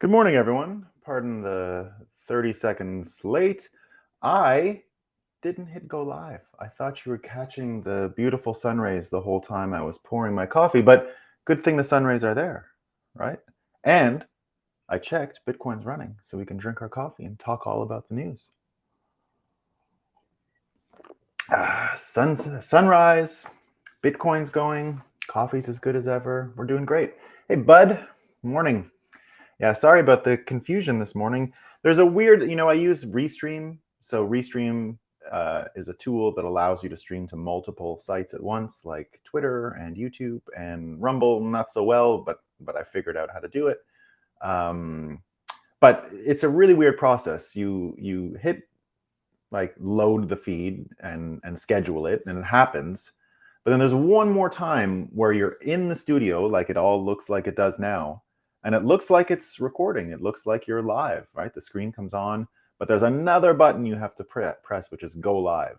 Good morning, everyone. Pardon the 30 seconds late. I didn't hit go live. I thought you were catching the beautiful sun rays the whole time I was pouring my coffee, but good thing the sun rays are there, right? And I checked, Bitcoin's running, so we can drink our coffee and talk all about the news. Sunrise, Bitcoin's going, coffee's as good as ever. We're doing great. Hey, bud, morning. Yeah, sorry about the confusion this morning. There's a weird, I use Restream. So Restream is a tool that allows you to stream to multiple sites at once, like Twitter and YouTube and Rumble. Not so well, but I figured out how to do it. But it's a really weird process. You hit like load the feed and schedule it, and it happens. But then there's one more time where you're in the studio, like it all looks like it does now. And it looks like it's recording. It looks like you're live, right? The screen comes on, but there's another button you have to press, which is go live.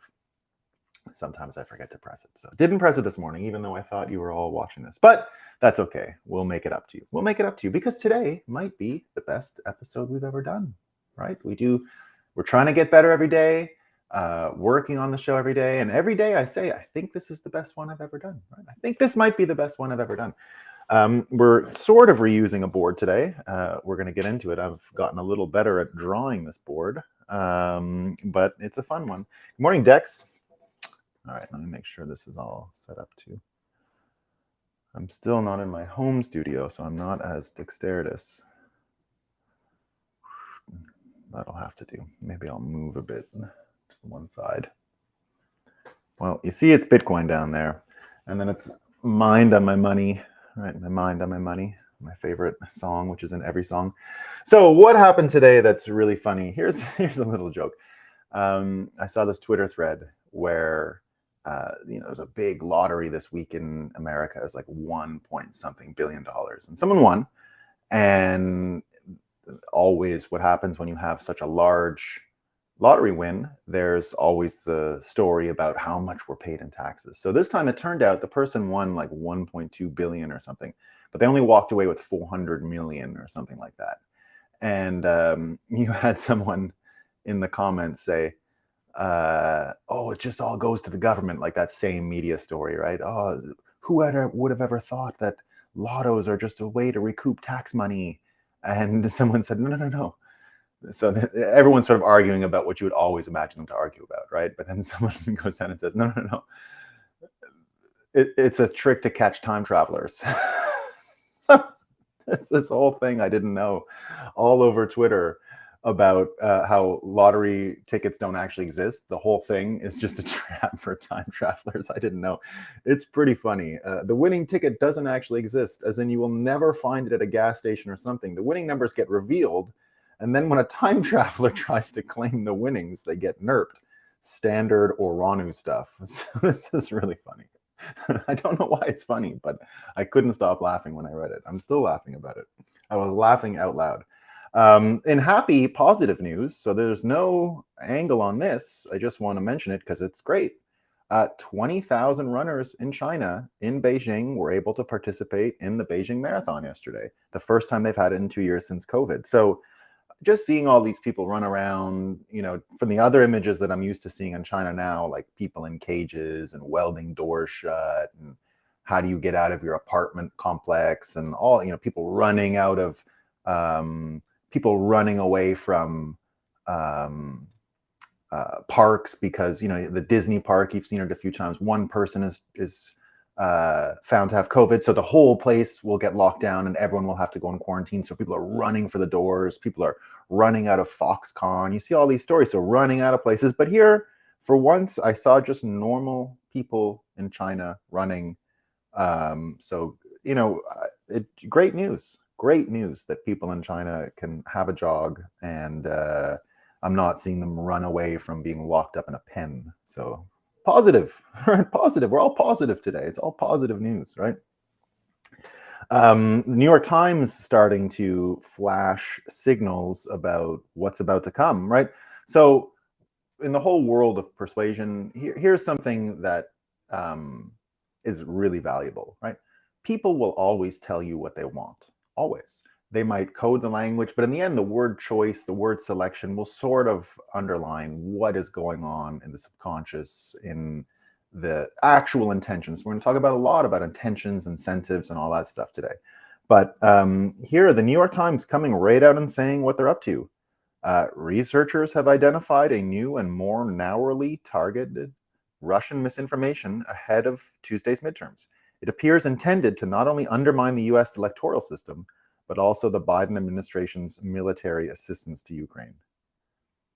Sometimes I forget to press it. So didn't press it this morning, even though I thought you were all watching this. But that's okay. We'll make it up to you. We'll make it up to you because today might be the best episode we've ever done, right? We're trying to get better every day, working on the show every day. And every day I say, I think this is the best one I've ever done, right? I think this might be the best one I've ever done. We're sort of reusing a board today. We're going to get into it. I've gotten a little better at drawing this board, but it's a fun one. Good morning, Dex. All right, let me make sure this is all set up too. I'm still not in my home studio, so I'm not as dexterous. That'll have to do. Maybe I'll move a bit to one side. Well, you see it's Bitcoin down there, and then it's Mind on My Money. Right, my mind on my money, my favorite song, which is in every song. So what happened today that's really funny? Here's a little joke. I saw this Twitter thread where there's a big lottery this week in America. It's like $1 billion, and someone won. And always, what happens when you have such a large lottery win, there's always the story about how much were paid in taxes. So this time it turned out the person won like 1.2 billion or something, but they only walked away with 400 million or something like that. And you had someone in the comments say, oh, it just all goes to the government, like that same media story, right? Oh, who would have ever thought that lottos are just a way to recoup tax money? And someone said, no. So everyone's sort of arguing about what you would always imagine them to argue about, right? But then someone goes down and says, no. It's a trick to catch time travelers. It's this whole thing I didn't know all over Twitter about how lottery tickets don't actually exist. The whole thing is just a trap for time travelers. I didn't know. It's pretty funny. The winning ticket doesn't actually exist, as in you will never find it at a gas station or something. The winning numbers get revealed, and then when a time traveler tries to claim the winnings, they get nerfed. Standard Oranu stuff. So this is really funny. I don't know why it's funny, but I couldn't stop laughing when I read it. I'm still laughing about it. I was laughing out loud. In happy, positive news, so there's no angle on this. I just want to mention it because it's great. 20,000 runners in China, in Beijing, were able to participate in the Beijing Marathon yesterday. The first time they've had it in 2 years since COVID. So just seeing all these people run around, from the other images that I'm used to seeing in China now, like people in cages and welding doors shut, and how do you get out of your apartment complex, and all, people running out of, people running away from parks because, the Disney park, you've seen it a few times, one person is found to have COVID, so the whole place will get locked down and everyone will have to go in quarantine. So people are running for the doors, people are running out of Foxconn. You see all these stories, so running out of places. But here, for once, I saw just normal people in China running. So great news that people in China can have a jog, and I'm not seeing them run away from being locked up in a pen. So positive, right? Positive. We're all positive today. It's all positive news, right? New York Times starting to flash signals about what's about to come, right? So in the whole world of persuasion, here's something that is really valuable, right? People will always tell you what they want. Always. they might code the language, but in the end, the word choice, the word selection will sort of underline what is going on in the subconscious, in the actual intentions. We're going to talk about a lot about intentions, incentives, and all that stuff today. But here, the New York Times coming right out and saying what they're up to. Researchers have identified a new and more narrowly targeted Russian misinformation ahead of Tuesday's midterms. It appears intended to not only undermine the US electoral system, but also the Biden administration's military assistance to Ukraine.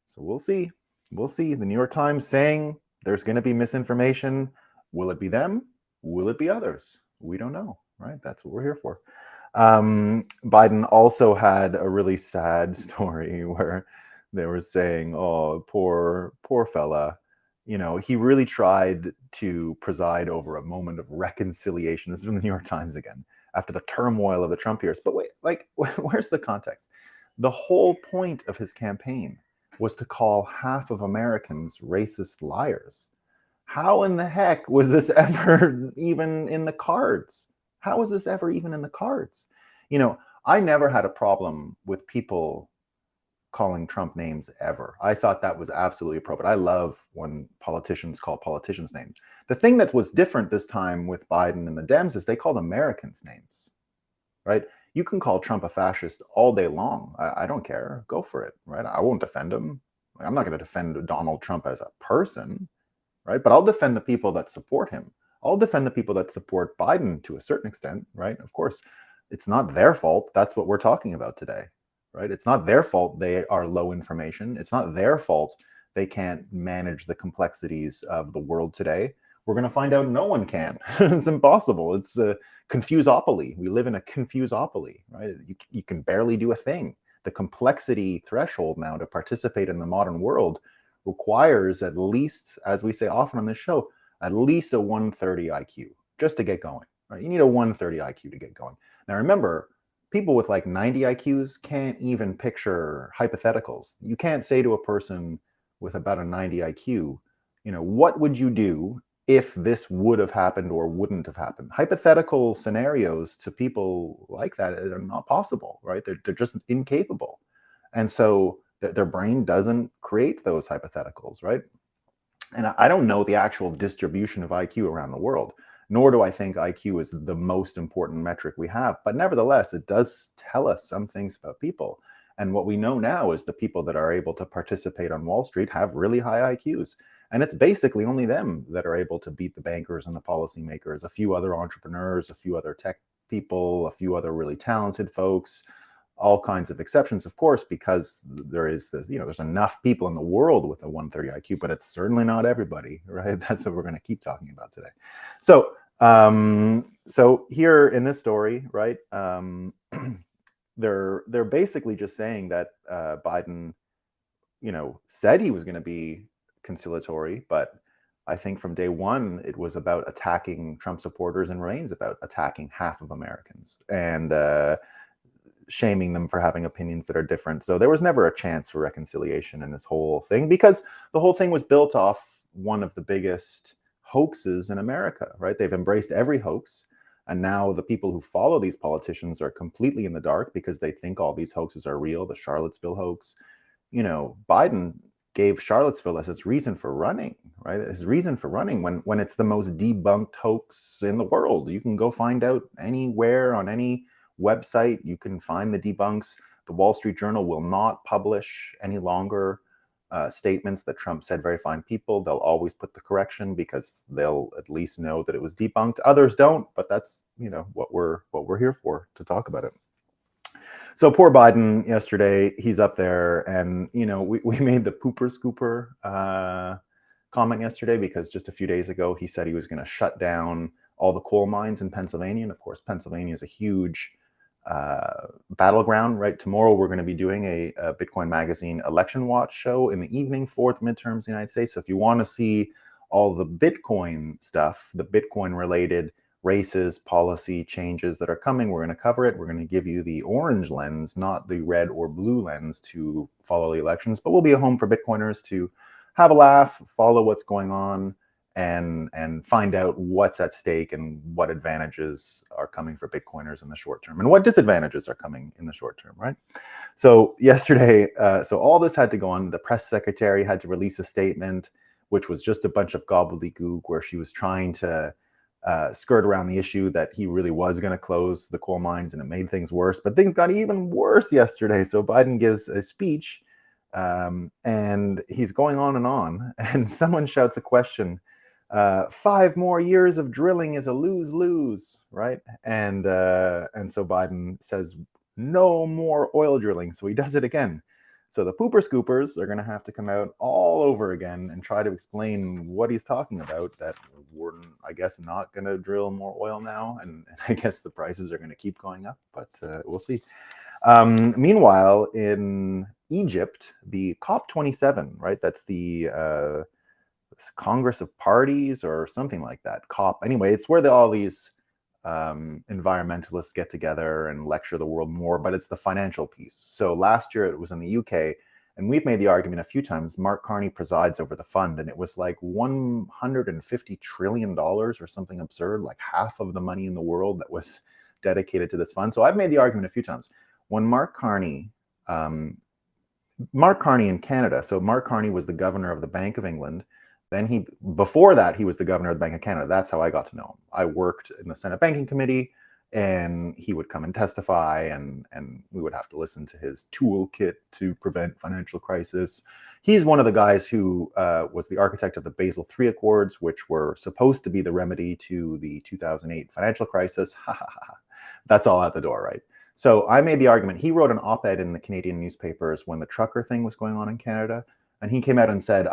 So we'll see. We'll see. The New York Times saying there's going to be misinformation. Will it be them? Will it be others? We don't know, right? That's what we're here for. Biden also had a really sad story where they were saying, oh, poor fella. You know, he really tried to preside over a moment of reconciliation. This is from the New York Times again, after the turmoil of the Trump years. But wait, like, where's the context? The whole point of his campaign was to call half of Americans racist liars. How in the heck was this ever even in the cards? How was this ever even in the cards? You know, I never had a problem with people calling Trump names ever. I thought that was absolutely appropriate. I love when politicians call politicians names. The thing that was different this time with Biden and the Dems is they called Americans names, right? You can call Trump a fascist all day long. I don't care. Go for it, right? I won't defend him. I'm not going to defend Donald Trump as a person, right? But I'll defend the people that support him. I'll defend the people that support Biden to a certain extent, right? Of course, it's not their fault. That's what we're talking about today, right? It's not their fault they are low information. It's not their fault they can't manage the complexities of the world today. We're going to find out no one can. It's impossible. It's a confusopoly. We live in a confusopoly, right? You can barely do a thing. The complexity threshold now to participate in the modern world requires at least, as we say often on this show, at least a 130 IQ just to get going, right? You need a 130 IQ to get going. Now, remember, people with like 90 IQs can't even picture hypotheticals. You can't say to a person with about a 90 IQ, you know, what would you do if this would have happened or wouldn't have happened? Hypothetical scenarios to people like that are not possible, right? They're just incapable. And so their brain doesn't create those hypotheticals, right? And I don't know the actual distribution of IQ around the world, nor do I think IQ is the most important metric we have. But nevertheless, it does tell us some things about people. And what we know now is the people that are able to participate on Wall Street have really high IQs. And it's basically only them that are able to beat the bankers and the policymakers, a few other entrepreneurs, a few other tech people, a few other really talented folks, all kinds of exceptions, of course, because there is this, you know, there's enough people in the world with a 130 IQ, but it's certainly not everybody, right? That's what we're going to keep talking about today. So, so here in this story, right, they're basically just saying that Biden, you know, said he was going to be conciliatory, but I think from day one it was about attacking Trump supporters and remains about attacking half of Americans and shaming them for having opinions that are different. So there was never a chance for reconciliation in this whole thing, because the whole thing was built off one of the biggest hoaxes in America, right? They've embraced every hoax. And now the people who follow these politicians are completely in the dark because they think all these hoaxes are real. The Charlottesville hoax, you know, Biden gave Charlottesville as its reason for running, right? His reason for running when it's the most debunked hoax in the world. You can go find out anywhere on any website. You can find the debunks. The Wall Street Journal will not publish any longer statements that Trump said very fine people. They'll always put the correction because they'll at least know that it was debunked. Others don't, but that's, you know, what we're here for, to talk about it. So poor Biden yesterday, he's up there, and you know, we made the pooper scooper comment yesterday because just a few days ago he said he was going to shut down all the coal mines in Pennsylvania, and of course Pennsylvania is a huge battleground, right? Tomorrow we're going to be doing a Bitcoin Magazine election watch show in the evening for the midterms in the United States. So if you want to see all the Bitcoin stuff, the Bitcoin related races, policy changes that are coming, we're going to cover it. We're going to give you the orange lens, not the red or blue lens, to follow the elections. But we'll be a home for Bitcoiners to have a laugh, follow what's going on, and find out what's at stake and what advantages are coming for Bitcoiners in the short term and what disadvantages are coming in the short term, right? So yesterday, so all this had to go on. The press secretary had to release a statement, which was just a bunch of gobbledygook, where she was trying to skirt around the issue that he really was going to close the coal mines, and it made things worse. But things got even worse yesterday. So Biden gives a speech, and he's going on, and someone shouts a question. 5 more years of drilling is a lose-lose, right? And so Biden says no more oil drilling. So he does it again. So the pooper scoopers are going to have to come out all over again and try to explain what he's talking about, that we're, I guess, not going to drill more oil now. And I guess the prices are going to keep going up, but we'll see. Meanwhile, in Egypt, the COP27, right? That's the Congress of Parties or something like that. COP. Anyway, it's where all these environmentalists get together and lecture the world more, but it's the financial piece. So last year it was in the UK, and we've made the argument a few times. Mark Carney presides over the fund, and it was like $150 trillion or something absurd, like half of the money in the world that was dedicated to this fund. So I've made the argument a few times. When Mark Carney in Canada, so Mark Carney was the governor of the Bank of England. Then before that, he was the governor of the Bank of Canada. That's how I got to know him. I worked in the Senate Banking Committee, and he would come and testify, and we would have to listen to his toolkit to prevent financial crisis. He's one of the guys who was the architect of the Basel III Accords, which were supposed to be the remedy to the 2008 financial crisis. That's all out the door, right? So I made the argument. He wrote an op-ed in the Canadian newspapers when the trucker thing was going on in Canada. And he came out and said,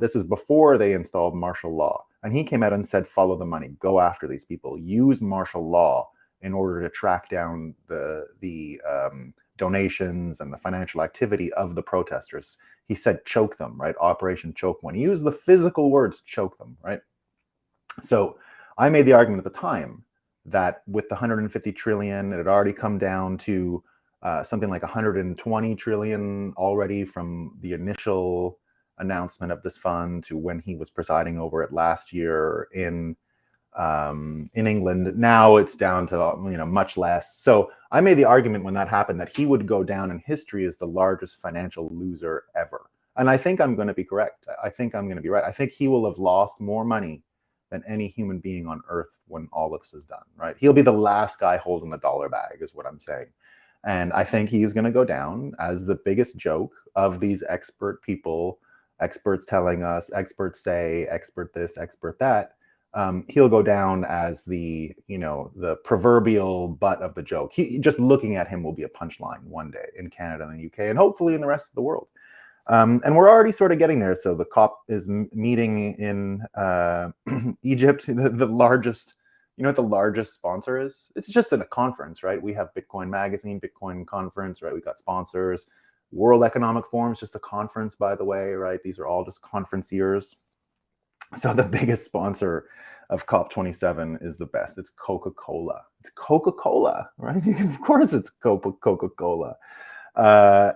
this is before they installed martial law. And he came out and said, follow the money, go after these people, use martial law in order to track down the donations and the financial activity of the protesters. He said, choke them, right? Operation Choke One. He used the physical words, choke them, right? So I made the argument at the time that with the 150 trillion, it had already come down to something like 120 trillion already from the initial announcement of this fund to when he was presiding over it last year in England. Now it's down to much less. So I made the argument when that happened that he would go down in history as the largest financial loser ever. And I think I'm going to be correct. I think I'm going to be right. I think he will have lost more money than any human being on earth when all of this is done, right? He'll be the last guy holding the dollar bag, is what I'm saying. And I think he's going to go down as the biggest joke of these expert people, experts telling us, experts say, expert this, expert that. He'll go down as the proverbial butt of the joke. Just looking at him will be a punchline one day in Canada and the UK, and hopefully in the rest of the world. And we're already sort of getting there. So the COP is meeting in Egypt, the largest. You know what the largest sponsor is? It's just in a conference, right? We have Bitcoin Magazine, Bitcoin Conference, right? We've got sponsors. World Economic Forum is just a conference, by the way, right? These are all just conferenciers. So the biggest sponsor of COP27 is the best. It's Coca-Cola. It's Coca-Cola, right? Of course it's Coca-Cola.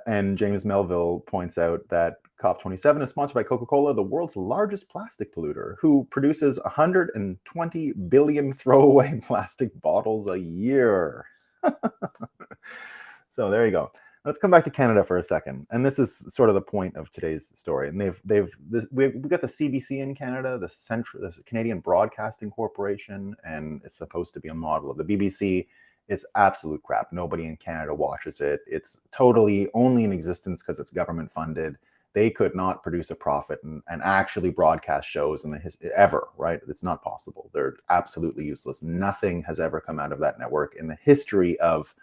And James Melville points out that COP27 is sponsored by Coca-Cola, the world's largest plastic polluter, who produces 120 billion throwaway plastic bottles a year. So there you go. Let's come back to Canada for a second. And this is sort of the point of today's story. And we've got the CBC in Canada, the Canadian Broadcasting Corporation, and it's supposed to be a model of the BBC. It's absolute crap. Nobody in Canada watches it. It's totally only in existence because it's government funded. They could not produce a profit and actually broadcast shows in the ever, right? It's not possible. They're absolutely useless. Nothing has ever come out of that network in the history of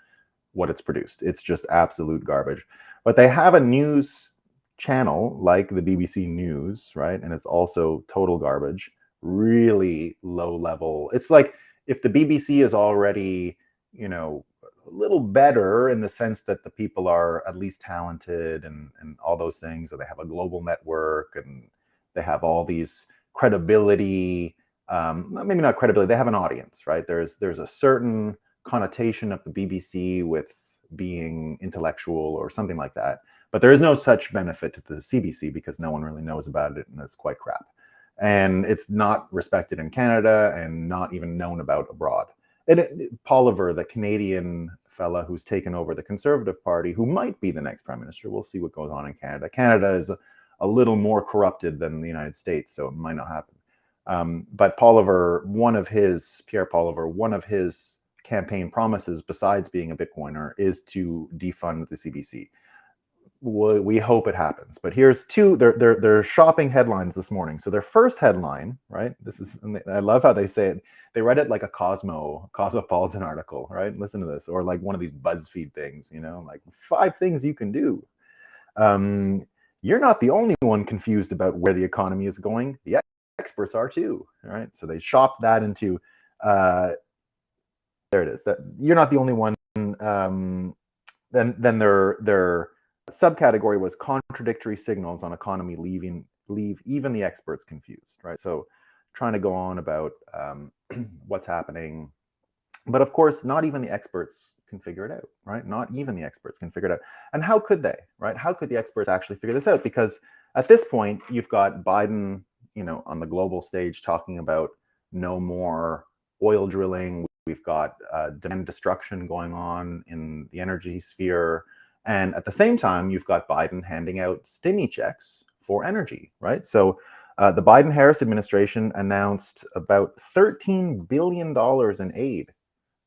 what it's produced. It's just absolute garbage. But they have a news channel like the BBC News, right? And it's also total garbage, really low level. It's like if the BBC is already, a little better in the sense that the people are at least talented and all those things, or they have a global network and they have all these credibility, maybe not credibility, they have an audience, right? There's a certain connotation of the BBC with being intellectual or something like that, but there is no such benefit to the CBC because no one really knows about it and it's quite crap. and it's not respected in Canada and not even known about abroad. And Poliver, the Canadian fella who's taken over the Conservative Party, who might be the next prime minister, we'll see what goes on in Canada. Canada is a little more corrupted than the United States, so it might not happen. But Poliver, Pierre Poliver, one of his campaign promises, besides being a Bitcoiner, is to defund the CBC. We hope it happens. But here's they're shopping headlines this morning. So their first headline, right? I love how they say it. They write it like a Cosmopolitan article, right? Listen to this, or like one of these BuzzFeed things, like 5 things you can do. You're not the only one confused about where the economy is going. The experts are too, all right? So they shopped that into, there it is, that you're not the only one. Then their subcategory was contradictory signals on economy leave even the experts confused, right? So trying to go on about what's happening. But of course, not even the experts can figure it out, right? Not even the experts can figure it out. And how could they, right? How could the experts actually figure this out? Because at this point, you've got Biden, on the global stage talking about no more oil drilling. We've got demand destruction going on in the energy sphere. And at the same time, you've got Biden handing out stimmy checks for energy, right? So the Biden-Harris administration announced about $13 billion in aid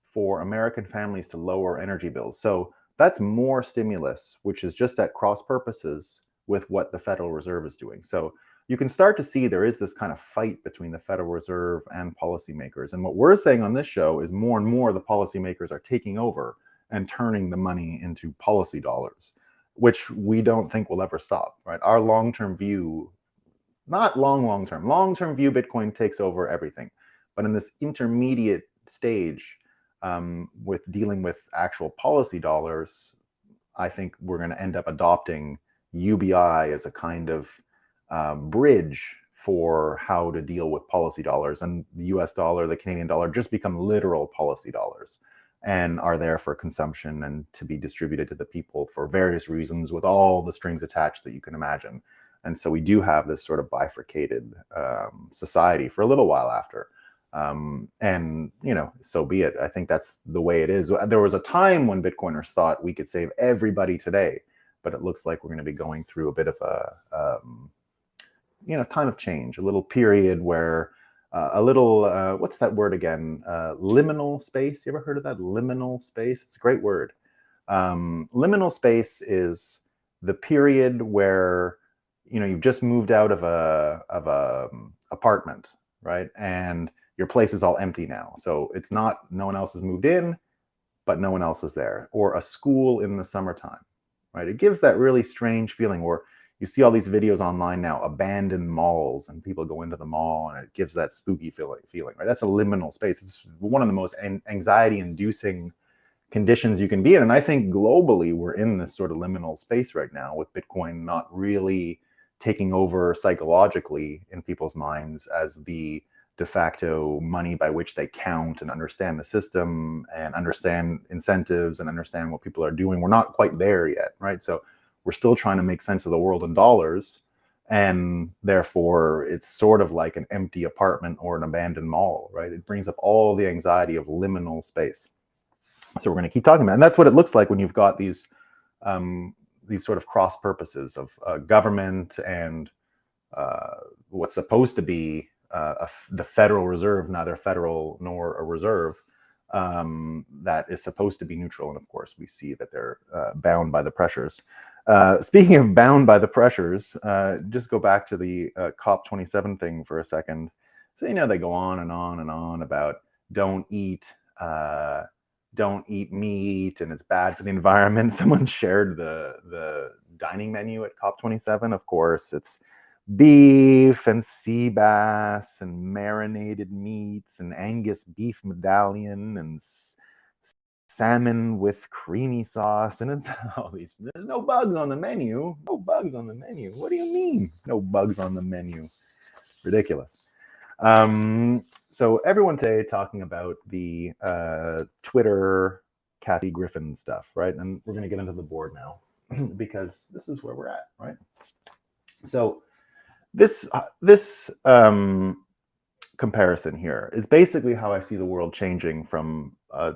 for American families to lower energy bills. So that's more stimulus, which is just at cross purposes with what the Federal Reserve is doing. So you can start to see there is this kind of fight between the Federal Reserve and policymakers. And what we're saying on this show is more and more the policymakers are taking over and turning the money into policy dollars, which we don't think will ever stop, right? Our long-term view, not long-term view, Bitcoin takes over everything. But in this intermediate stage, with dealing with actual policy dollars, I think we're going to end up adopting UBI as a kind of bridge for how to deal with policy dollars. And the US dollar, the Canadian dollar, just become literal policy dollars and are there for consumption and to be distributed to the people for various reasons with all the strings attached that you can imagine. And so we do have this sort of bifurcated society for a little while after. And, so be it. I think that's the way it is. There was a time when Bitcoiners thought we could save everybody today, but it looks like we're going to be going through a bit of a, time of change, a little period where what's that word again? Liminal space. You ever heard of that? Liminal space. It's a great word. Liminal space is the period where, you've just moved out of a apartment, right? And your place is all empty now. So it's not, no one else has moved in, but no one else is there. Or a school in the summertime, right? It gives that really strange feeling where you see all these videos online now, abandoned malls, and people go into the mall and it gives that spooky feeling, right? That's a liminal space. It's one of the most anxiety-inducing conditions you can be in. And I think globally, we're in this sort of liminal space right now with Bitcoin not really taking over psychologically in people's minds as the de facto money by which they count and understand the system and understand incentives and understand what people are doing. We're not quite there yet, right? So we're still trying to make sense of the world in dollars. And therefore, it's sort of like an empty apartment or an abandoned mall, right? It brings up all the anxiety of liminal space. So we're going to keep talking about it. And that's what it looks like when you've got these sort of cross purposes of government and what's supposed to be the Federal Reserve, neither federal nor a reserve, that is supposed to be neutral. And of course, we see that they're bound by the pressures. Speaking of bound by the pressures, just go back to the COP27 thing for a second. So, they go on and on and on about don't eat meat and it's bad for the environment. Someone shared the dining menu at COP27. Of course, it's beef and sea bass and marinated meats and Angus beef medallion and salmon with creamy sauce, and it's all these. There's no bugs on the menu. No bugs on the menu. What do you mean? No bugs on the menu. Ridiculous. So everyone today talking about the Twitter Kathy Griffin stuff, right? And we're going to get into the board now because this is where we're at, right? So This comparison here is basically how I see the world changing from a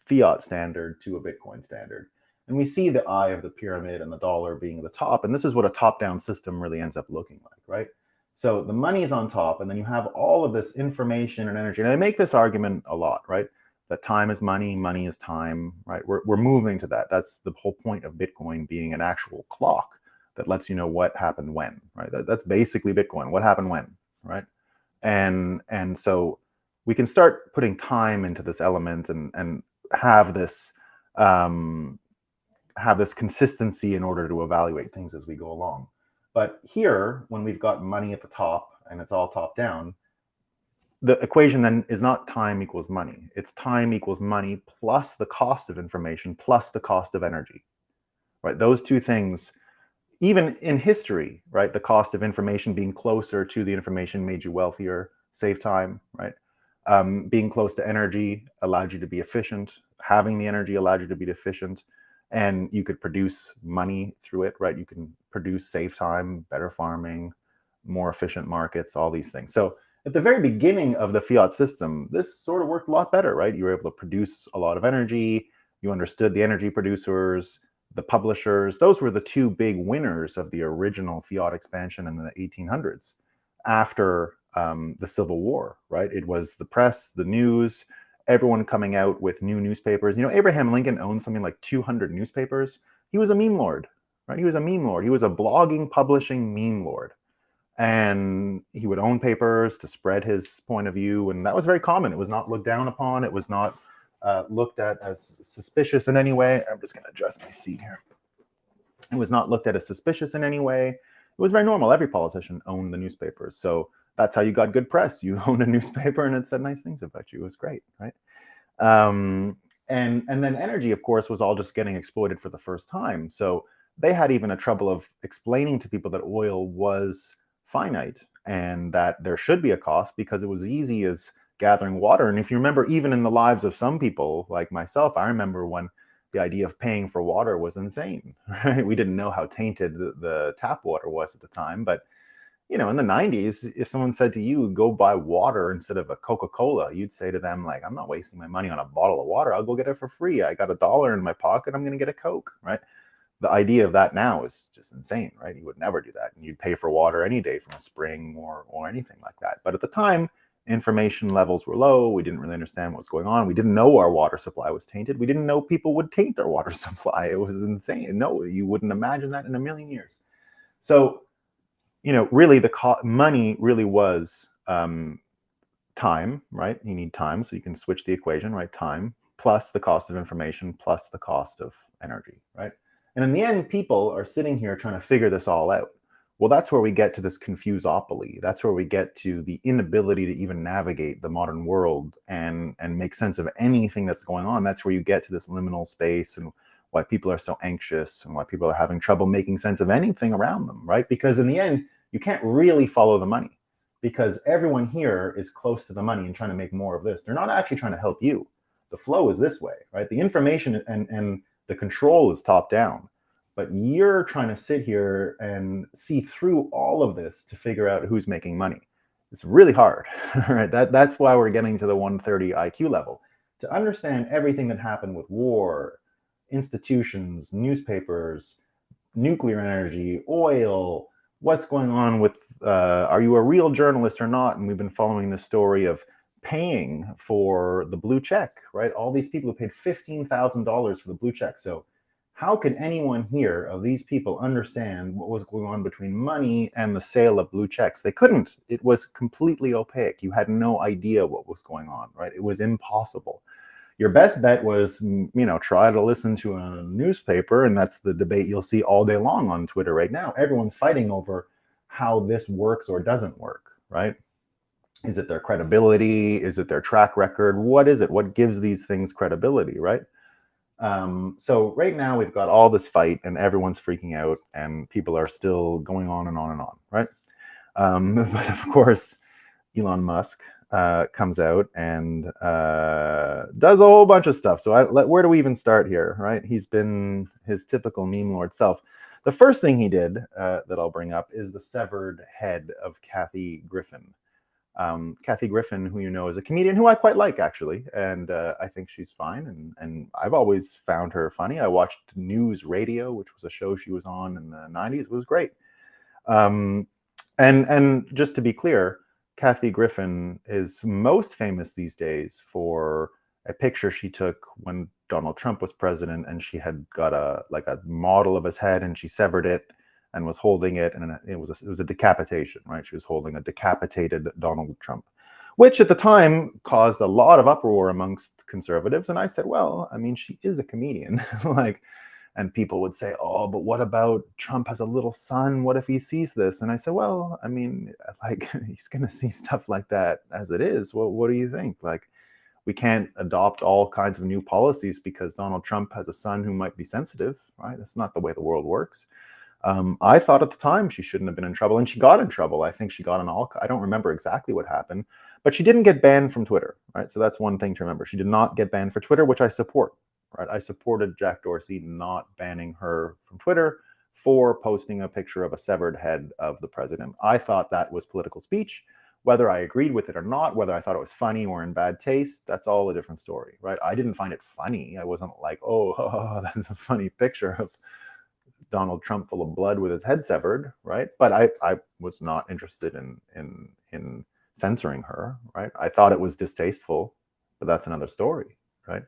fiat standard to a Bitcoin standard. And we see the eye of the pyramid and the dollar being the top. And this is what a top-down system really ends up looking like, right? So the money is on top, and then you have all of this information and energy. And I make this argument a lot, right? That time is money, money is time, right? We're moving to that. That's the whole point of Bitcoin being an actual clock that lets you know what happened when, right? That's basically Bitcoin. What happened when, right? And so we can start putting time into this element and have this consistency in order to evaluate things as we go along. But here, when we've got money at the top and it's all top down, the equation then is not time equals money. It's time equals money plus the cost of information plus the cost of energy, right? Those two things, even in history, right? The cost of information being closer to the information made you wealthier, save time, right? Being close to energy allowed you to be efficient. Having the energy allowed you to be efficient, and you could produce money through it, right? You can produce, save time, better farming, more efficient markets, all these things. So at the very beginning of the fiat system, this sort of worked a lot better, right? You were able to produce a lot of energy. You understood the energy producers, the publishers. Those were the two big winners of the original fiat expansion in the 1800s after the Civil War, right? It was the press, the news, everyone coming out with new newspapers. You know, Abraham Lincoln owned something like 200 newspapers. He was a meme lord, right? He was a meme lord. He was a blogging, publishing meme lord. And he would own papers to spread his point of view. And that was very common. It was not looked down upon. It was not looked at as suspicious in any way. I'm just going to adjust my seat here. It was not looked at as suspicious in any way. It was very normal. Every politician owned the newspapers. So that's how you got good press. You owned a newspaper and it said nice things about you. It was great, right? And then energy, of course, was all just getting exploited for the first time. So they had even a trouble of explaining to people that oil was finite and that there should be a cost, because it was easy as gathering water. And if you remember, even in the lives of some people like myself, I remember when the idea of paying for water was insane, right? We didn't know how tainted the tap water was at the time. But, you know, in the 90s, if someone said to you, go buy water instead of a Coca-Cola, you'd say to them, like, I'm not wasting my money on a bottle of water. I'll go get it for free. I got $1 in my pocket. I'm going to get a Coke, right? The idea of that now is just insane, right? You would never do that. And you'd pay for water any day from a spring or anything like that. But at the time, information levels were low. We didn't really understand what was going on. We didn't know our water supply was tainted. We didn't know people would taint our water supply. It was insane. No, you wouldn't imagine that in a million years. So, you know, really money really was time, right? You need time, so you can switch the equation, right? Time plus the cost of information plus the cost of energy, right? And in the end, people are sitting here trying to figure this all out. Well, that's where we get to this confusopoly. That's where we get to the inability to even navigate the modern world and make sense of anything that's going on. That's where you get to this liminal space and why people are so anxious and why people are having trouble making sense of anything around them, right? Because in the end, you can't really follow the money, because everyone here is close to the money and trying to make more of this. They're not actually trying to help you. The flow is this way, right? The information and the control is top down. But you're trying to sit here and see through all of this to figure out who's making money. It's really hard, right? That's why we're getting to the 130 IQ level. To understand everything that happened with war, institutions, newspapers, nuclear energy, oil, what's going on with, are you a real journalist or not? And we've been following the story of paying for the blue check, right? All these people who paid $15,000 for the blue check. So how could anyone here of these people understand what was going on between money and the sale of blue checks? They couldn't. It was completely opaque. You had no idea what was going on, right? It was impossible. Your best bet was, you know, try to listen to a newspaper, and that's the debate you'll see all day long on Twitter right now. Everyone's fighting over how this works or doesn't work, right? Is it their credibility? Is it their track record? What is it? What gives these things credibility, right? So right now we've got all this fight and everyone's freaking out and people are still going on and on and on, right? But of course, Elon Musk comes out and does a whole bunch of stuff. So where do we even start here, right? He's been his typical meme lord self. The first thing he did that I'll bring up is the severed head of Kathy Griffin. Kathy Griffin, who you know is a comedian who I quite like, actually, and I think she's fine, and I've always found her funny. I watched News Radio, which was a show she was on in the 90s. It was great. And just to be clear, Kathy Griffin is most famous these days for a picture she took when Donald Trump was president, and she had got a model of his head, and she severed it and was holding it, and it was a decapitation, right? She was holding a decapitated Donald Trump, which at the time caused a lot of uproar amongst conservatives. And I said, well, I mean, she is a comedian, like, and people would say, oh, but what about Trump has a little son? What if he sees this? And I said, well, I mean, like, he's going to see stuff like that as it is. Well, what do you think? Like, we can't adopt all kinds of new policies because Donald Trump has a son who might be sensitive, right? That's not the way the world works. I thought at the time she shouldn't have been in trouble, and she got in trouble. I think she got an I don't remember exactly what happened, but she didn't get banned from Twitter, right? So that's one thing to remember. She did not get banned for Twitter, which I support, right? I supported Jack Dorsey not banning her from Twitter for posting a picture of a severed head of the president. I thought that was political speech. Whether I agreed with it or not, whether I thought it was funny or in bad taste, that's all a different story, right? I didn't find it funny. I wasn't like, oh, that's a funny picture of Donald Trump full of blood with his head severed, right? But I was not interested in censoring her, right? I thought it was distasteful, but that's another story, right?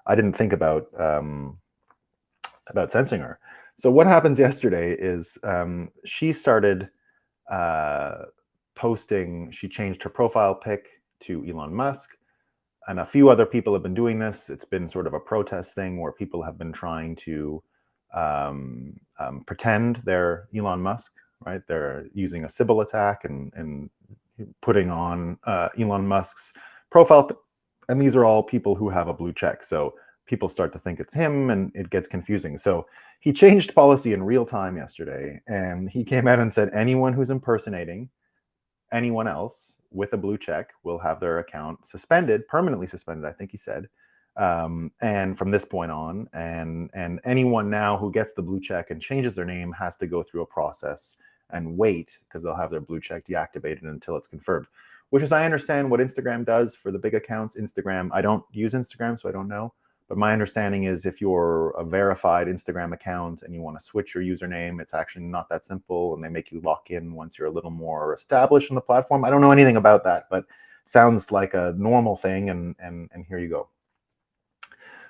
I didn't think about censoring her. So what happens yesterday is she started posting. She changed her profile pic to Elon Musk, and a few other people have been doing this. It's been sort of a protest thing where people have been trying to pretend they're Elon Musk, right? They're using a Sybil attack and putting on Elon Musk's profile. And these are all people who have a blue check. So people start to think it's him, and it gets confusing. So he changed policy in real time yesterday, and he came out and said anyone who's impersonating anyone else with a blue check will have their account suspended, permanently suspended, I think he said. And from this point on, and anyone now who gets the blue check and changes their name has to go through a process and wait, because they'll have their blue check deactivated until it's confirmed, which is, I understand, what Instagram does for the big accounts. Instagram, I don't use Instagram, so I don't know. But my understanding is if you're a verified Instagram account and you want to switch your username, it's actually not that simple, and they make you lock in once you're a little more established on the platform. I don't know anything about that, but sounds like a normal thing, and here you go.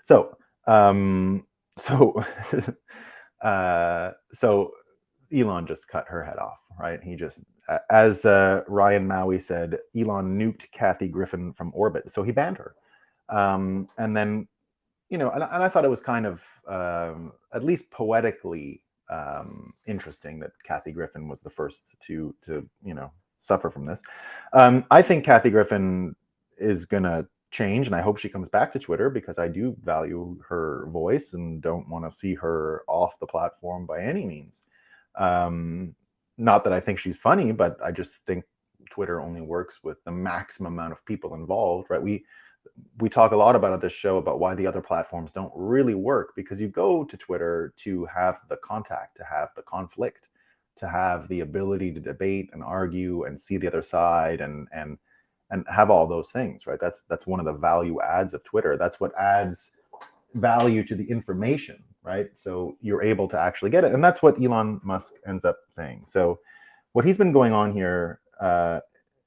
So so Elon just cut her head off, right? He just, as Ryan Maui said, Elon nuked Kathy Griffin from orbit, so he banned her. And then, you know, and I thought it was kind of at least poetically interesting that Kathy Griffin was the first to you know, suffer from this. I think Kathy Griffin is gonna change, and I hope she comes back to Twitter, because I do value her voice and don't want to see her off the platform by any means. Not that I think she's funny, but I just think Twitter only works with the maximum amount of people involved, right? We talk a lot about this show about why the other platforms don't really work, because you go to Twitter to have the contact, to have the conflict, to have the ability to debate and argue and see the other side and have all those things, right? That's one of the value adds of Twitter. That's what adds value to the information, right? So you're able to actually get it. And that's what Elon Musk ends up saying. So what he's been going on here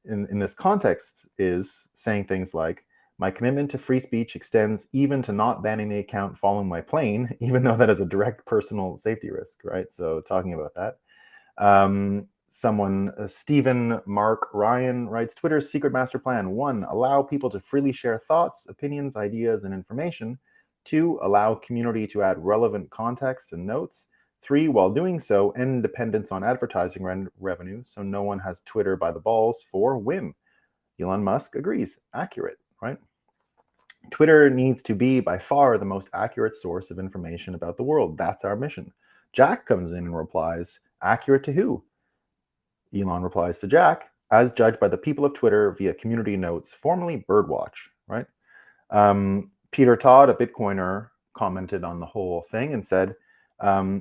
in this context is saying things like, my commitment to free speech extends even to not banning the account following my plane, even though that is a direct personal safety risk, right? So talking about that. Stephen Mark Ryan writes, Twitter's secret master plan: 1, allow people to freely share thoughts, opinions, ideas, and information. 2, allow community to add relevant context and notes. 3, while doing so, end dependence on advertising revenue so no one has Twitter by the balls. 4, win. Elon Musk agrees. Accurate, right? Twitter needs to be by far the most accurate source of information about the world. That's our mission. Jack comes in and replies, accurate to who? Elon replies to Jack, as judged by the people of Twitter via community notes, formerly Birdwatch, right? Peter Todd, a Bitcoiner, commented on the whole thing and said,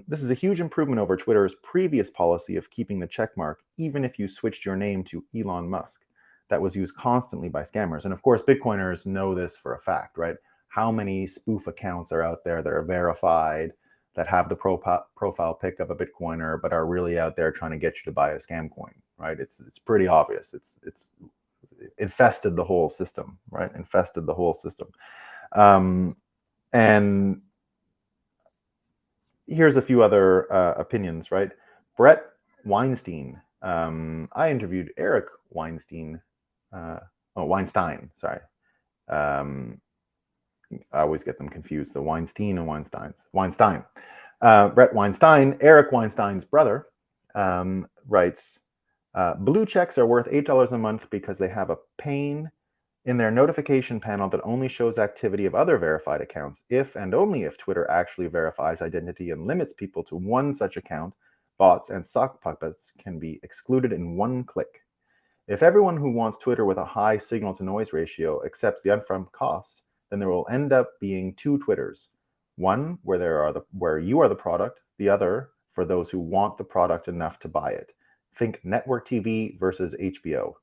This is a huge improvement over Twitter's previous policy of keeping the checkmark, even if you switched your name to Elon Musk. That was used constantly by scammers. And of course, Bitcoiners know this for a fact, right? How many spoof accounts are out there that are verified, that have the profile pic of a Bitcoiner, but are really out there trying to get you to buy a scam coin, right? It's pretty obvious. It's infested the whole system, right? Infested the whole system. And here's a few other opinions, right? Brett Weinstein. I interviewed Eric Weinstein. Weinstein, sorry. I always get them confused, the Weinstein and Weinstein. Brett Weinstein, Eric Weinstein's brother, writes, blue checks are worth $8 a month because they have a pane in their notification panel that only shows activity of other verified accounts. If and only if Twitter actually verifies identity and limits people to one such account, bots and sock puppets can be excluded in one click. If everyone who wants Twitter with a high signal-to-noise ratio accepts the upfront costs, then there will end up being two Twitters. One where you are the product, the other for those who want the product enough to buy it. Think network TV versus HBO.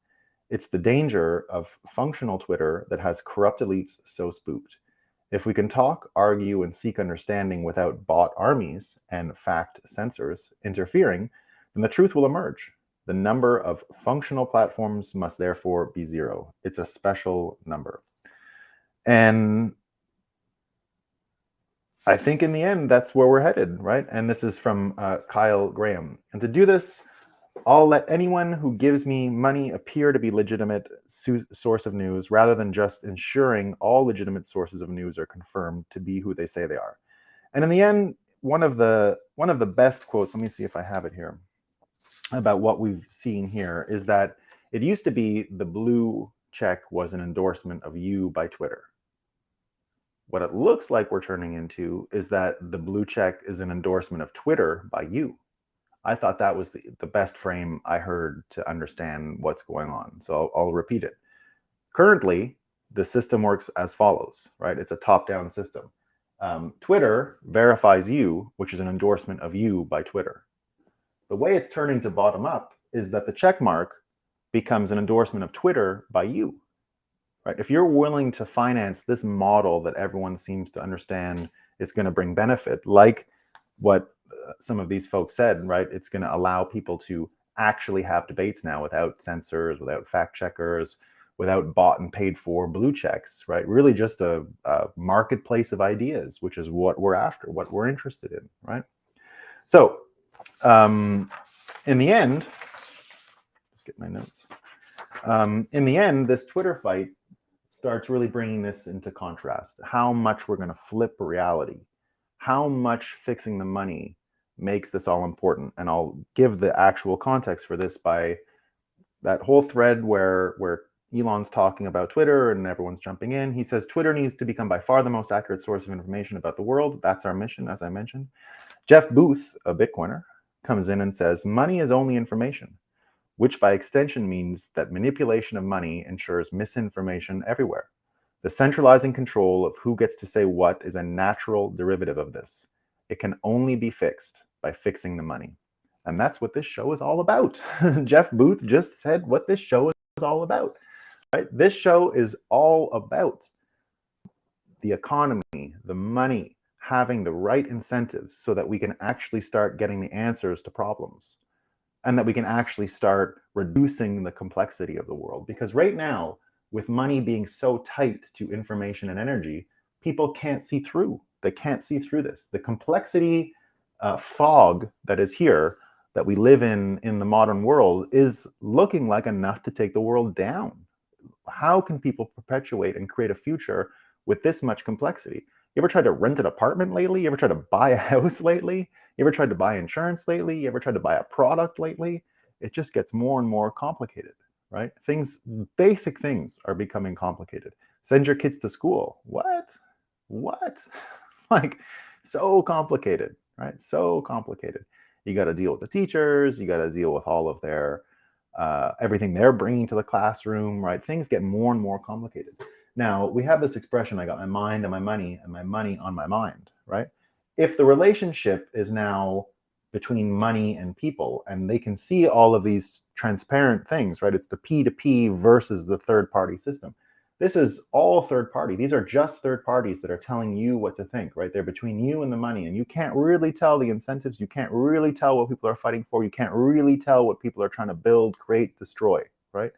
It's the danger of functional Twitter that has corrupt elites so spooked. If we can talk, argue, and seek understanding without bot armies and fact censors interfering, then the truth will emerge. The number of functional platforms must therefore be zero. It's a special number. And I think in the end, that's where we're headed, right? And this is from Kyle Graham. And to do this, I'll let anyone who gives me money appear to be legitimate source of news rather than just ensuring all legitimate sources of news are confirmed to be who they say they are. And in the end, one of the best quotes, let me see if I have it here, about what we've seen here is that it used to be the blue check was an endorsement of you by Twitter. What it looks like we're turning into is that the blue check is an endorsement of Twitter by you. I thought that was the best frame I heard to understand what's going on. So I'll repeat it. Currently, the system works as follows, right? It's a top-down system. Twitter verifies you, which is an endorsement of you by Twitter. The way it's turning to bottom up is that the check mark becomes an endorsement of Twitter by you, right? If you're willing to finance this model that everyone seems to understand is going to bring benefit, like what some of these folks said, right? It's going to allow people to actually have debates now without censors, without fact checkers, without bought and paid for blue checks, right? Really just a marketplace of ideas, which is what we're after, what we're interested in, right? So in the end, just get my notes. In the end, this Twitter fight starts really bringing this into contrast. How much we're going to flip reality, how much fixing the money makes this all important. And I'll give the actual context for this by that whole thread where Elon's talking about Twitter and everyone's jumping in. He says, Twitter needs to become by far the most accurate source of information about the world. That's our mission, as I mentioned. Jeff Booth, a Bitcoiner, comes in and says, money is only information, which by extension means that manipulation of money ensures misinformation everywhere. The centralizing control of who gets to say what is a natural derivative of this. It can only be fixed by fixing the money. And that's what this show is all about. Jeff Booth just said what this show is all about. Right? This show is all about the economy, the money, having the right incentives so that we can actually start getting the answers to problems and that we can actually start reducing the complexity of the world. Because right now, with money being so tight to information and energy, people can't see through. They can't see through this. The complexity fog that is here, that we live in the modern world, is looking like enough to take the world down. How can people perpetuate and create a future with this much complexity? You ever tried to rent an apartment lately? You ever tried to buy a house lately? You ever tried to buy insurance lately? You ever tried to buy a product lately? It just gets more and more complicated, right? Basic things are becoming complicated. Send your kids to school. What? Like, so complicated, right? So complicated. You got to deal with the teachers. You got to deal with all of their everything they're bringing to the classroom, right? Things get more and more complicated. Now, we have this expression, I got my mind on my money and my money on my mind, right? if the relationship is now between money and people, and they can see all of these transparent things, right? It's the P2P versus the third party system. This is all third party. These are just third parties that are telling you what to think, right? They're between you and the money, and you can't really tell the incentives. You can't really tell what people are fighting for. You can't really tell what people are trying to build, create, destroy, right?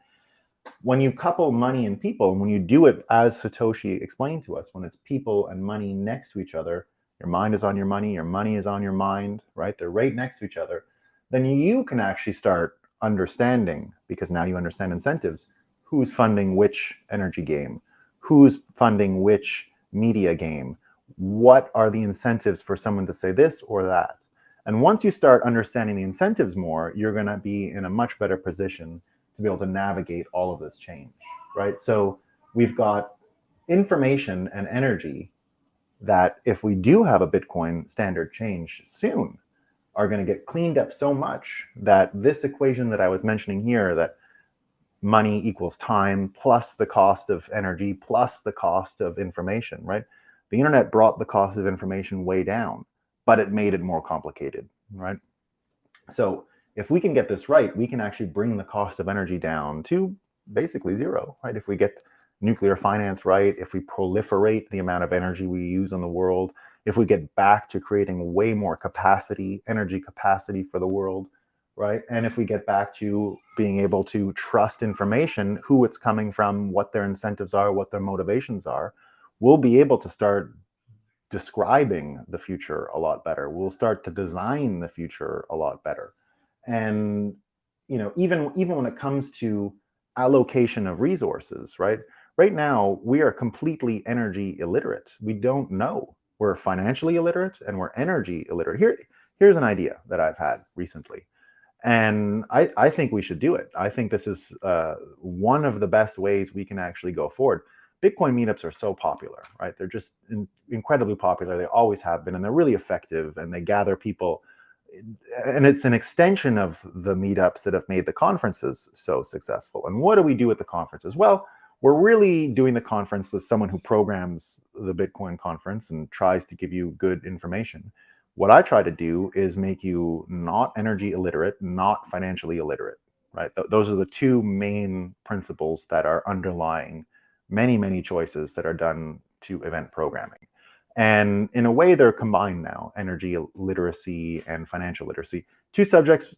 When you couple money and people, and when you do it as Satoshi explained to us, when it's people and money next to each other, your mind is on your money is on your mind, right? They're right next to each other. Then you can actually start understanding, because now you understand incentives, who's funding which energy game, who's funding which media game, what are the incentives for someone to say this or that. And once you start understanding the incentives more, you're going to be in a much better position to be able to navigate all of this change, right? So we've got information and energy that, if we do have a Bitcoin standard change soon, are going to get cleaned up so much that this equation that I was mentioning here, that money equals time plus the cost of energy plus the cost of information, right? The internet brought the cost of information way down, but it made it more complicated, right? So if we can get this right, we can actually bring the cost of energy down to basically zero, right? If we get nuclear finance right, if we proliferate the amount of energy we use in the world, if we get back to creating way more capacity, energy capacity for the world, right? And if we get back to being able to trust information, who it's coming from, what their incentives are, what their motivations are, we'll be able to start describing the future a lot better. We'll start to design the future a lot better. And even when it comes to allocation of resources, right? Right now, we are completely energy illiterate. We don't know. We're financially illiterate and we're energy illiterate. Here's an idea that I've had recently. And I think we should do it. I think this is one of the best ways we can actually go forward. Bitcoin meetups are so popular, right? They're just incredibly popular. They always have been, and they're really effective, and they gather people. And it's an extension of the meetups that have made the conferences so successful. And what do we do at the conferences? Well, we're really doing the conference as someone who programs the Bitcoin conference and tries to give you good information. What I try to do is make you not energy illiterate, not financially illiterate, right? Those are the two main principles that are underlying many choices that are done to event programming. And in a way, they're combined now, energy literacy and financial literacy, two subjects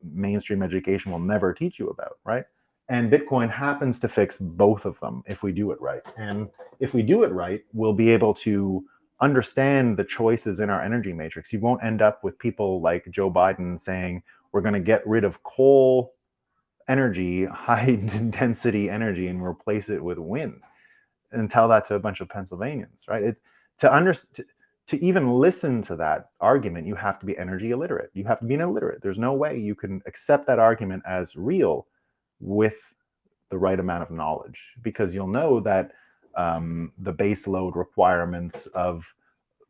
mainstream education will never teach you about, right? And Bitcoin happens to fix both of them if we do it right. And if we do it right, we'll be able to understand the choices in our energy matrix. You won't end up with people like Joe Biden saying, we're going to get rid of coal energy, high density energy, and replace it with wind, and tell that to a bunch of Pennsylvanians, right? It's to even listen to that argument, you have to be energy illiterate. You have to be an illiterate. There's no way you can accept that argument as real with the right amount of knowledge, because you'll know that the base load requirements of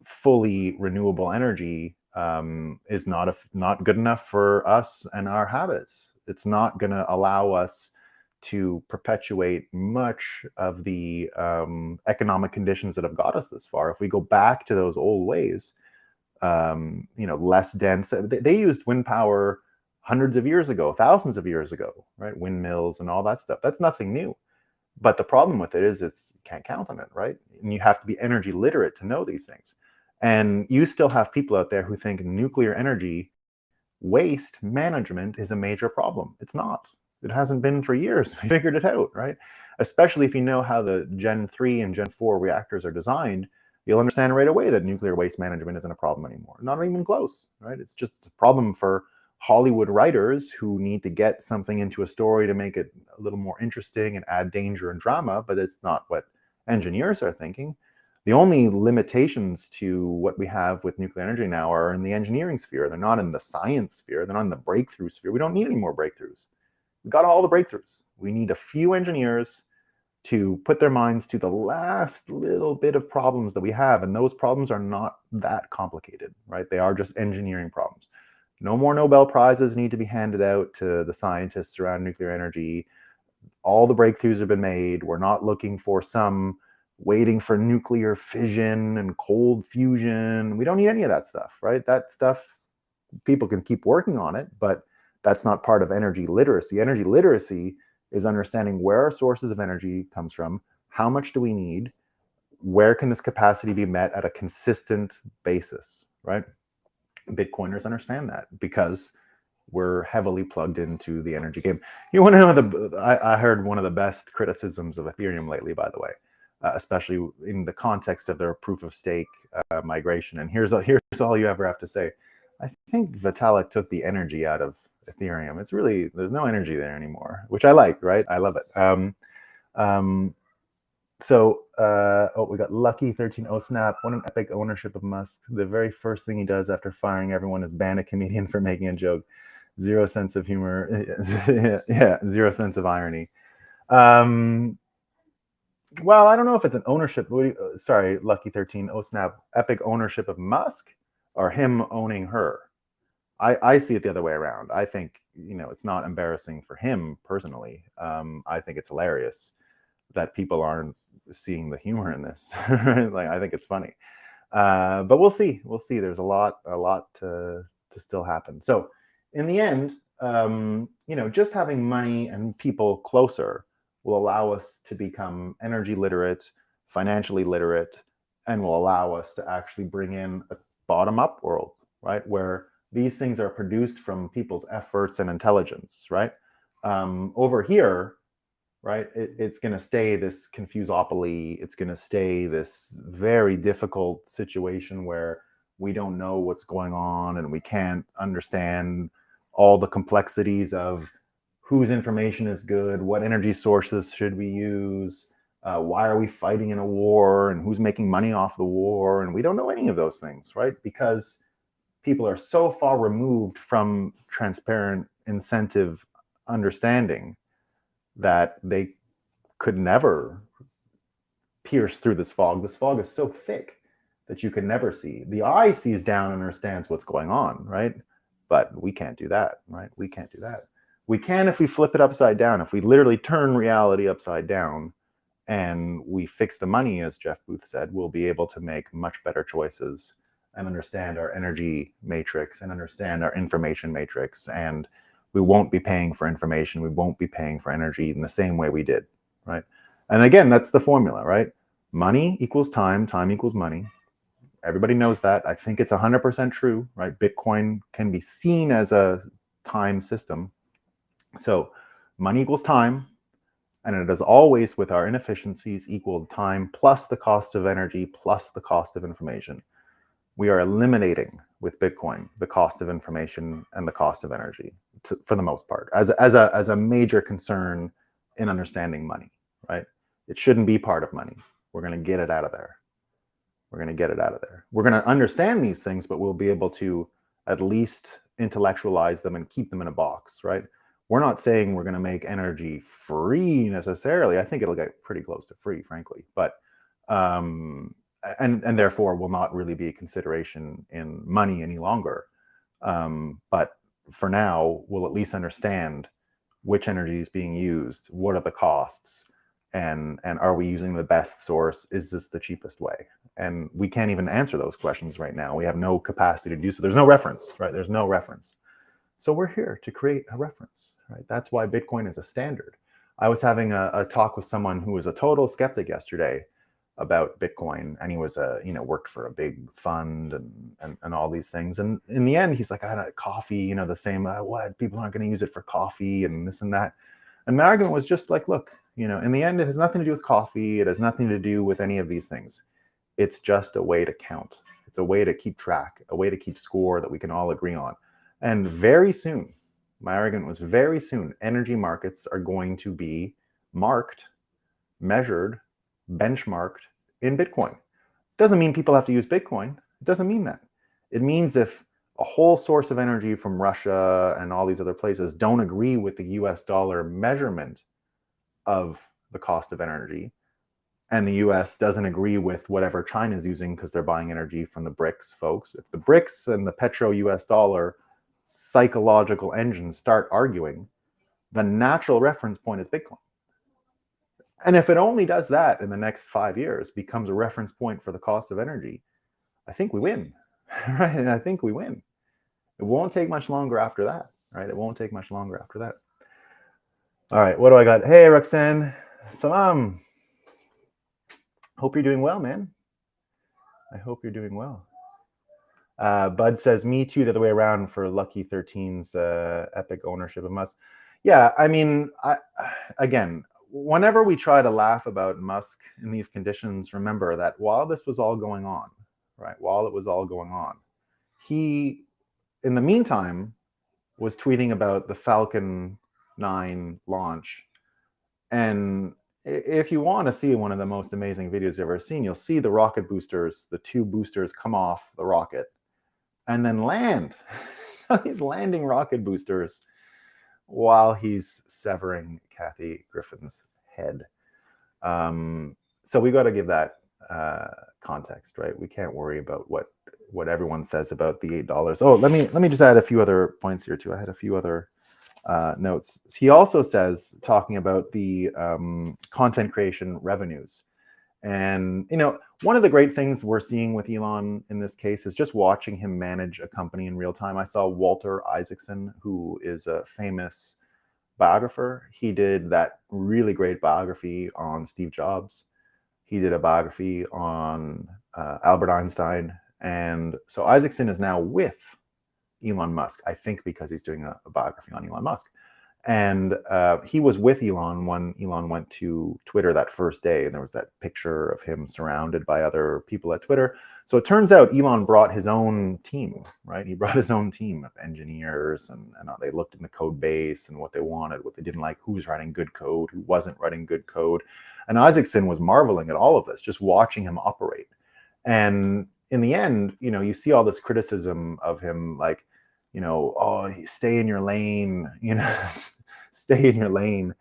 fully renewable energy is not good enough for us and our habits. It's not going to allow us to perpetuate much of the economic conditions that have got us this far. If we go back to those old ways, less dense. They used wind power hundreds of years ago, thousands of years ago, right? Windmills and all that stuff. That's nothing new. But the problem with it is you can't count on it, right? And you have to be energy literate to know these things. And you still have people out there who think nuclear energy waste management is a major problem. It's not. It hasn't been for years. We figured it out, right? Especially if you know how the Gen 3 and Gen 4 reactors are designed, you'll understand right away that nuclear waste management isn't a problem anymore. Not even close, right? It's a problem for Hollywood writers who need to get something into a story to make it a little more interesting and add danger and drama, but it's not what engineers are thinking. The only limitations to what we have with nuclear energy now are in the engineering sphere. They're not in the science sphere. They're not in the breakthrough sphere. We don't need any more breakthroughs. We got all the breakthroughs. We need a few engineers to put their minds to the last little bit of problems that we have. And those problems are not that complicated, right? They are just engineering problems. No more Nobel Prizes need to be handed out to the scientists around nuclear energy. All the breakthroughs have been made. We're not looking for some waiting for nuclear fission and cold fusion. We don't need any of that stuff, right? That stuff, people can keep working on it, but that's not part of energy literacy. Energy literacy is understanding where our sources of energy comes from, how much do we need, where can this capacity be met at a consistent basis, right? Bitcoiners understand that because we're heavily plugged into the energy game. You want to know I heard one of the best criticisms of Ethereum lately, by the way, especially in the context of their proof of stake migration. And here's all you ever have to say. I think Vitalik took the energy out of Ethereum. It's really, there's no energy there anymore, which I like, right? I love it. We got Lucky 13. Oh snap! What an epic ownership of Musk. The very first thing he does after firing everyone is ban a comedian for making a joke. Zero sense of humor. Yeah, zero sense of irony. Well, I don't know if it's an ownership. Sorry, Lucky 13. Oh snap! Epic ownership of Musk or him owning her. I see it the other way around. I think, it's not embarrassing for him personally. I think it's hilarious that people aren't seeing the humor in this. Like, I think it's funny. But we'll see. There's a lot to still happen. So in the end, just having money and people closer will allow us to become energy literate, financially literate, and will allow us to actually bring in a bottom-up world, right? Where these things are produced from people's efforts and intelligence, right? Over here, right, it's going to stay this confusopoly. It's going to stay this very difficult situation where we don't know what's going on and we can't understand all the complexities of whose information is good, what energy sources should we use, why are we fighting in a war, and who's making money off the war. And we don't know any of those things, right? Because people are so far removed from transparent incentive understanding that they could never pierce through this fog. This fog is so thick that you can never see. The eye sees down and understands what's going on, right? But we can't do that, right? We can't do that. We can if we flip it upside down, if we literally turn reality upside down and we fix the money, as Jeff Booth said, we'll be able to make much better choices and understand our energy matrix and understand our information matrix. And we won't be paying for information. We won't be paying for energy in the same way we did, right? And again, that's the formula, right? Money equals time, time equals money. Everybody knows that. I think it's 100% true, right? Bitcoin can be seen as a time system. So money equals time, and it is always, with our inefficiencies, equal time plus the cost of energy plus the cost of information. We are eliminating with Bitcoin the cost of information and the cost of energy for the most part, as a major concern in understanding money, right? It shouldn't be part of money. We're going to get it out of there. We're going to get it out of there. We're going to understand these things, but we'll be able to at least intellectualize them and keep them in a box, right? We're not saying we're going to make energy free necessarily. I think it'll get pretty close to free, frankly, but and therefore will not really be a consideration in money any longer. But for now, we'll at least understand which energy is being used, what are the costs, and are we using the best source? Is this the cheapest way? And we can't even answer those questions right now. We have no capacity to do so. There's no reference, right? There's no reference. So we're here to create a reference, right? That's why Bitcoin is a standard. I was having a talk with someone who was a total skeptic yesterday about Bitcoin, and he was worked for a big fund and all these things. And in the end, he's like, I had coffee, the same, what, people aren't going to use it for coffee and this and that. And my argument was just like, look, in the end, it has nothing to do with coffee. It has nothing to do with any of these things. It's just a way to count. It's a way to keep track, a way to keep score that we can all agree on. And very soon, my argument was very soon, energy markets are going to be marked, measured, benchmarked in Bitcoin. Doesn't mean people have to use Bitcoin. It doesn't mean that. It means if a whole source of energy from Russia and all these other places don't agree with the US dollar measurement of the cost of energy, and the US doesn't agree with whatever China's using because they're buying energy from the BRICS folks, if the BRICS and the petro-US dollar psychological engines start arguing, the natural reference point is Bitcoin. And if it only does that in the next 5 years, becomes a reference point for the cost of energy, I think we win, right? And I think we win. It won't take much longer after that, right? It won't take much longer after that. All right, what do I got? Hey, Roxanne, salam. Hope you're doing well, man. I hope you're doing well. Bud says, me too, the other way around for Lucky 13's epic ownership of Musk. Yeah, I mean, again, whenever we try to laugh about Musk in these conditions, remember that while this was all going on, right, while it was all going on, he, in the meantime, was tweeting about the Falcon 9 launch. And if you want to see one of the most amazing videos you've ever seen, you'll see the rocket boosters, the 2 boosters come off the rocket and then land. So he's landing rocket boosters while he's severing Kathy Griffin's head. So we got to give that context, right? We can't worry about what everyone says about the $8. Oh, let me just add a few other points here too. I had a few other notes. He also says, talking about the content creation revenues. And, you know, one of the great things we're seeing with Elon in this case is just watching him manage a company in real time. I saw Walter Isaacson, who is a famous biographer. He did that really great biography on Steve Jobs. He did a biography on Albert Einstein. And so Isaacson is now with Elon Musk, I think because he's doing a biography on Elon Musk. And he was with Elon when Elon went to Twitter that first day, and there was that picture of him surrounded by other people at Twitter. So it turns out Elon brought his own team, right? He brought his own team of engineers, and they looked in the code base and what they wanted, what they didn't like, who was writing good code, who wasn't writing good code. And Isaacson was marveling at all of this, just watching him operate. And in the end, you know, you see all this criticism of him, like, you know, oh, stay in your lane, you know, stay in your lane.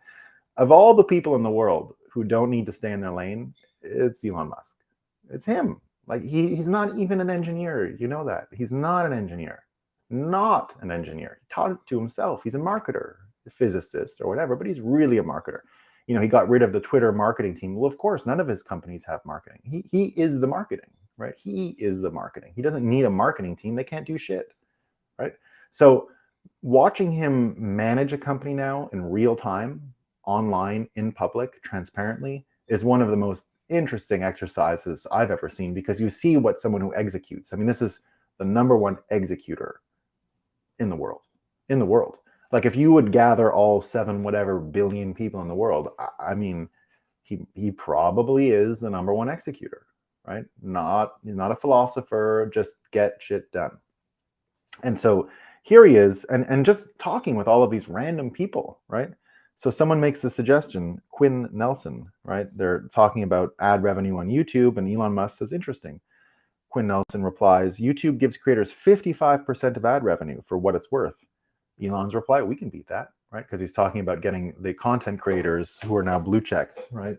Of all the people in the world who don't need to stay in their lane, it's Elon Musk. It's him. Like, he's not even an engineer. You know that. He's not an engineer. Not an engineer. He taught it to himself. He's a marketer, a physicist or whatever, but he's really a marketer. You know, he got rid of the Twitter marketing team. Well, of course, none of his companies have marketing. He is the marketing, right? He is the marketing. He doesn't need a marketing team. They can't do shit. Right? So watching him manage a company now in real time, online, in public, transparently, is one of the most interesting exercises I've ever seen, because you see what someone who executes. I mean, this is the #1 executor in the world. In the world. Like, if you would gather all 7 whatever billion people in the world, I mean, he probably is the #1 executor, right? Not a philosopher, just get shit done. And so here he is, and just talking with all of these random people, right? So someone makes the suggestion, Quinn Nelson, right? They're talking about ad revenue on YouTube, and Elon Musk says, interesting. Quinn Nelson replies, YouTube gives creators 55% of ad revenue for what it's worth. Elon's reply, we can beat that, right? Because he's talking about getting the content creators who are now blue checked, right,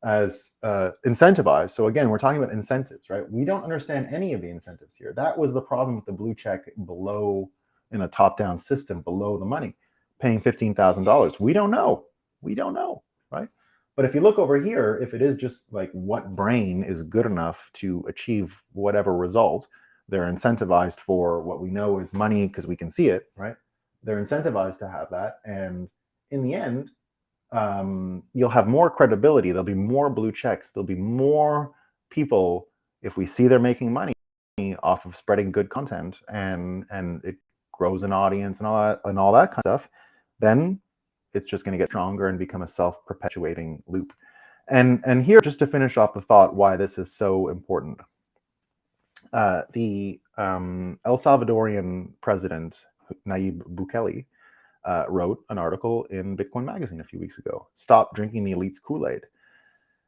as incentivized. So again, we're talking about incentives, right? We don't understand any of the incentives here. That was the problem with the blue check below, in a top-down system, below the money, paying $15,000. We don't know, right? But if you look over here, if it is just like what brain is good enough to achieve whatever result, they're incentivized for what we know is money because we can see it, right? They're incentivized to have that. And in the end, you'll have more credibility. There'll be more blue checks. There'll be more people, if we see they're making money off of spreading good content, and it grows an audience and all that kind of stuff, then it's just going to get stronger and become a self-perpetuating loop. And here, just to finish off the thought why this is so important, the El Salvadorian president, Nayib Bukele, wrote an article in Bitcoin Magazine a few weeks ago, Stop Drinking the Elite's Kool-Aid.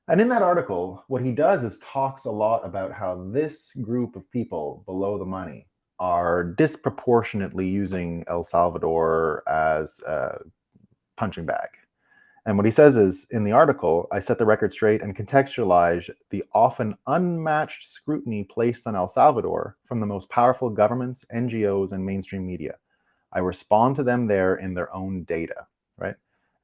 And in that article, what he does is talks a lot about how this group of people below the money are disproportionately using El Salvador as a punching bag. And what he says is, in the article, I set the record straight and contextualize the often unmatched scrutiny placed on El Salvador from the most powerful governments, NGOs, and mainstream media. I respond to them there in their own data, right?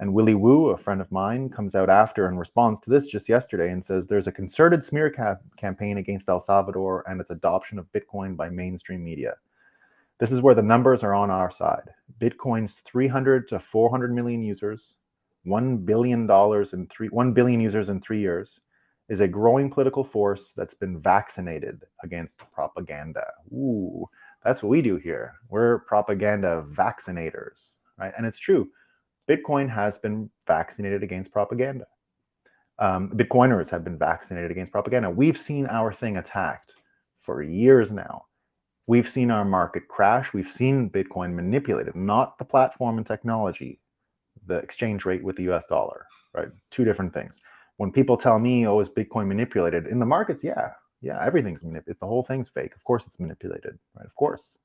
And Willie Woo, a friend of mine, comes out after and responds to this just yesterday and says there's a concerted smear campaign against El Salvador and its adoption of Bitcoin by mainstream media. This is where the numbers are on our side. Bitcoin's 300 to 400 million users, $1 billion in 1 billion users in 3 years, is a growing political force that's been vaccinated against propaganda. Ooh, that's what we do here. We're propaganda vaccinators, right? And it's true. Bitcoin has been vaccinated against propaganda. Bitcoiners have been vaccinated against propaganda. We've seen our thing attacked for years now. We've seen our market crash. We've seen Bitcoin manipulated, not the platform and technology, the exchange rate with the US dollar, right? Two different things. When people tell me, oh, is Bitcoin manipulated? In the markets, yeah, everything's manipulated. The whole thing's fake. Of course it's manipulated, right? Of course.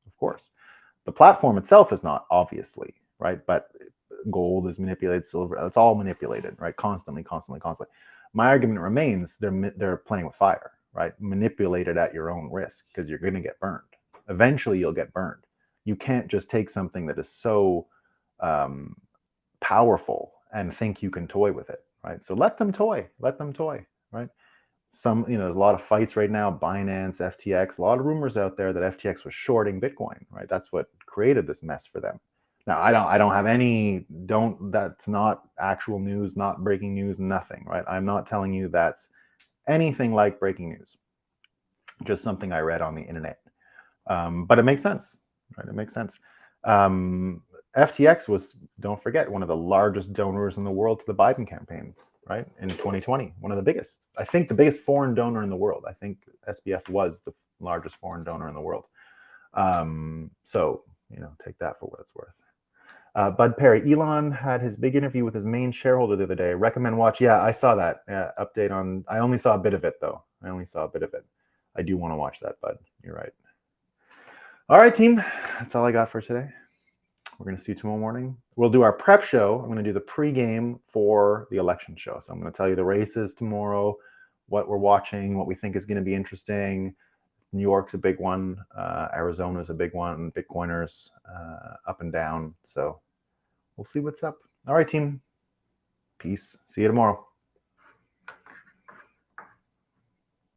The platform itself is not, obviously, right? But gold is manipulated, silver, it's all manipulated, right? Constantly. My argument remains they're playing with fire, right? Manipulated at your own risk, because you're going to get burned. Eventually you'll get burned. You can't just take something that is so powerful and think you can toy with it, right? So let them toy, right? There's a lot of fights right now, Binance, FTX, a lot of rumors out there that FTX was shorting Bitcoin, right? That's what created this mess for them. Now, I don't have any, that's not actual news, not breaking news, nothing, right? I'm not telling you that's anything like breaking news, just something I read on the internet. But it makes sense, right? It makes sense. FTX was, don't forget, one of the largest donors in the world to the Biden campaign, right? In 2020, one of the biggest. I think the biggest foreign donor in the world. I think SBF was the largest foreign donor in the world. So, take that for what it's worth. Bud Perry, Elon had his big interview with his main shareholder the other day. Recommend watch. Yeah, I saw that update on. I only saw a bit of it, though. I do want to watch that, Bud. You're right. All right, team. That's all I got for today. We're going to see you tomorrow morning. We'll do our prep show. I'm going to do the pregame for the election show. So I'm going to tell you the races tomorrow, what we're watching, what we think is going to be interesting. New York's a big one. Arizona's a big one. Bitcoiners up and down. So we'll see what's up. All right, team. Peace. See you tomorrow.